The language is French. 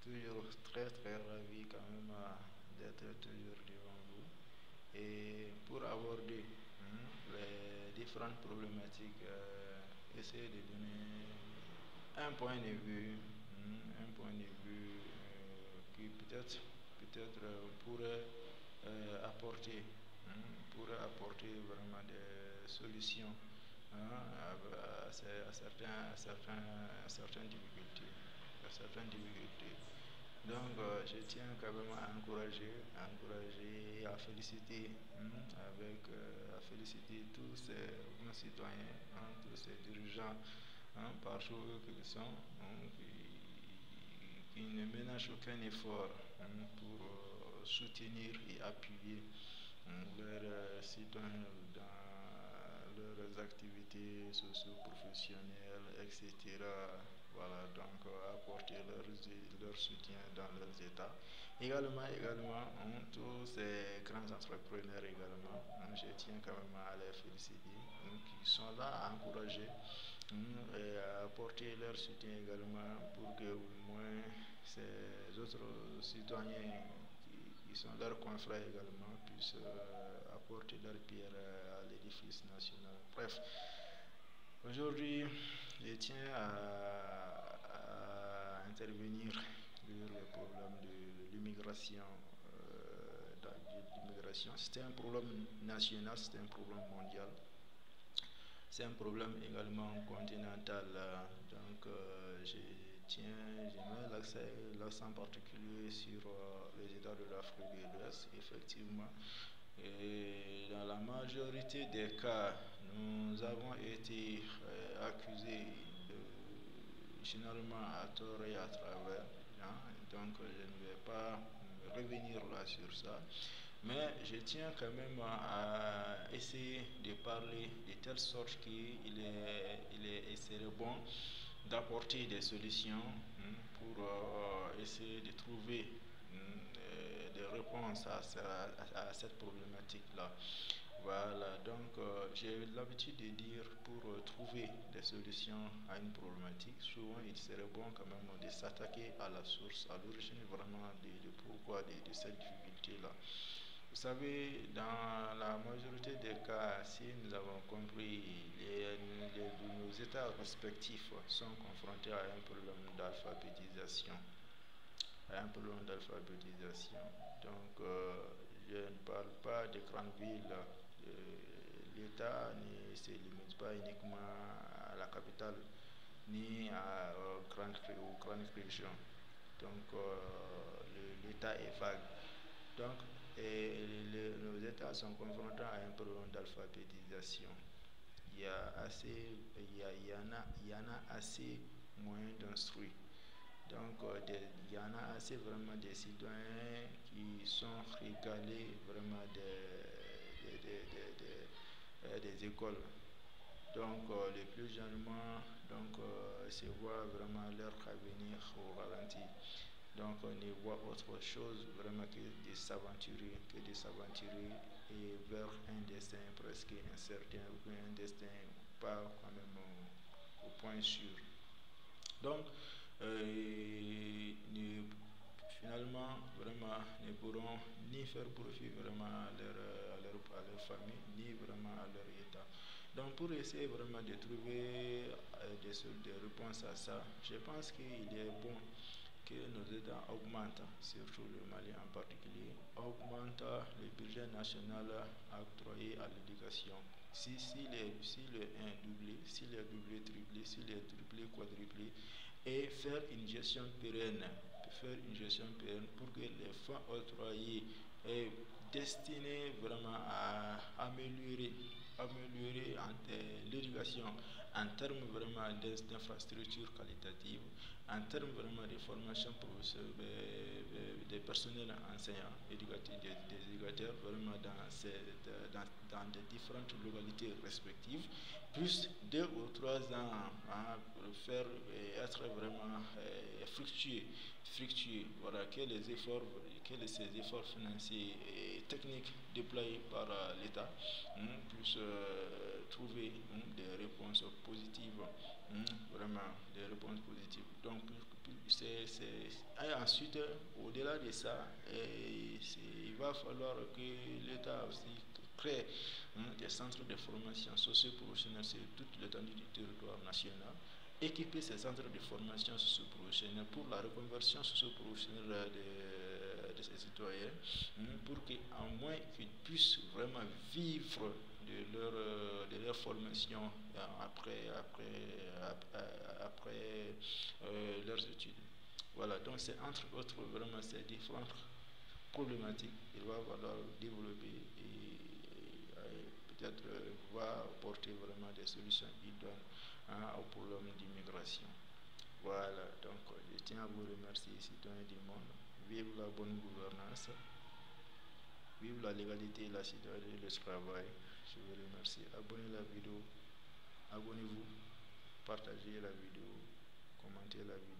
toujours très ravi quand même d'être toujours devant vous et pour aborder les différentes problématiques, essayer de donner un point de vue, qui peut-être apporter, pourrait apporter vraiment des solutions à certaines difficultés. Donc, je tiens quand même à encourager, à féliciter, à féliciter tous ces concitoyens, tous ces dirigeants, partout où qu'ils sont, qui ne ménagent aucun effort pour soutenir et appuyer leurs citoyens dans leurs activités socio-professionnelles, etc. Voilà, donc apporter leur soutien dans leurs États. Également, tous ces grands entrepreneurs également, je tiens quand même à les féliciter, qui sont là à encourager et à apporter leur soutien également pour que au moins ces autres citoyens qui sont leurs confrères également puissent apporter leur pierre à l'édifice national. Bref, aujourd'hui, je tiens à intervenir sur le problème de l'immigration. C'est un problème national, c'est un problème mondial, c'est un problème également continental. Donc, je mets l'accent particulier sur les États de l'Afrique de l'Ouest. Effectivement, et dans la majorité des cas, nous avons été accusés généralement à tort et à travers. Donc, je ne vais pas revenir là sur ça. Mais je tiens quand même à essayer de parler de telle sorte il serait bon d'apporter des solutions pour essayer de trouver des réponses à cette problématique-là. Voilà, donc j'ai l'habitude de dire pour trouver des solutions à une problématique, souvent il serait bon quand même de s'attaquer à la source, à l'origine vraiment de pourquoi de cette difficulté-là. Vous savez, dans la majorité des cas, si nous avons compris, nos États respectifs sont confrontés à un problème d'alphabétisation. Donc, je ne parle pas des grandes villes. L'État ne se limite pas uniquement à la capitale ni aux grandes régions. Donc, l'État est vague. Donc, nos États sont confrontés à un problème d'alphabétisation. Il y en a assez moins d'instruits. Donc, il y en a assez vraiment des citoyens qui sont régalés vraiment des écoles. Donc, les plus jeunes se voient vraiment leur avenir au ralenti. Donc, on y voit autre chose vraiment que de s'aventurer et vers un destin presque incertain ou un destin pas quand même au point sûr. Donc, nous, finalement, vraiment, ne pourront ni faire profit vraiment à leur famille, ni vraiment à leur État. Donc, pour essayer vraiment de trouver des réponses à ça, je pense qu'il est bon que nos États augmentent, surtout le Mali en particulier, augmentent le budget national octroyé à l'éducation. Si le 1 est doublé, s'il est doublé, triplé, s'il est triplé, quadruplé, et faire une gestion pérenne pour que les fonds octroyés est destinés vraiment à améliorer l'éducation en termes vraiment d'infrastructures qualitatives, en termes vraiment de formation des personnels enseignants, des éducateurs vraiment dans des différentes localités respectives, plus 2 ou 3 ans pour faire être vraiment fructueux. Voilà, ces efforts financiers et techniques déployés par l'État puissent trouver des réponses positives vraiment des réponses positives. Donc, et ensuite, au-delà de ça, il va falloir que l'État aussi crée des centres de formation socio-professionnelle sur toute l'étendue du territoire national, équiper ces centres de formation socio-professionnelle pour la reconversion socio-professionnelle de ces citoyens, pour qu'en moins qu'ils puissent vraiment vivre de leur formation après leurs études. Voilà, donc c'est entre autres vraiment ces différentes problématiques qu'il va falloir développer et peut-être va apporter vraiment des solutions idoines au problème d'immigration. Voilà, donc je tiens à vous remercier, citoyens du monde. Vive la bonne gouvernance, vive la légalité, la citoyenneté et le travail. Je vous remercie. Abonnez-vous, partagez la vidéo, commentez la vidéo.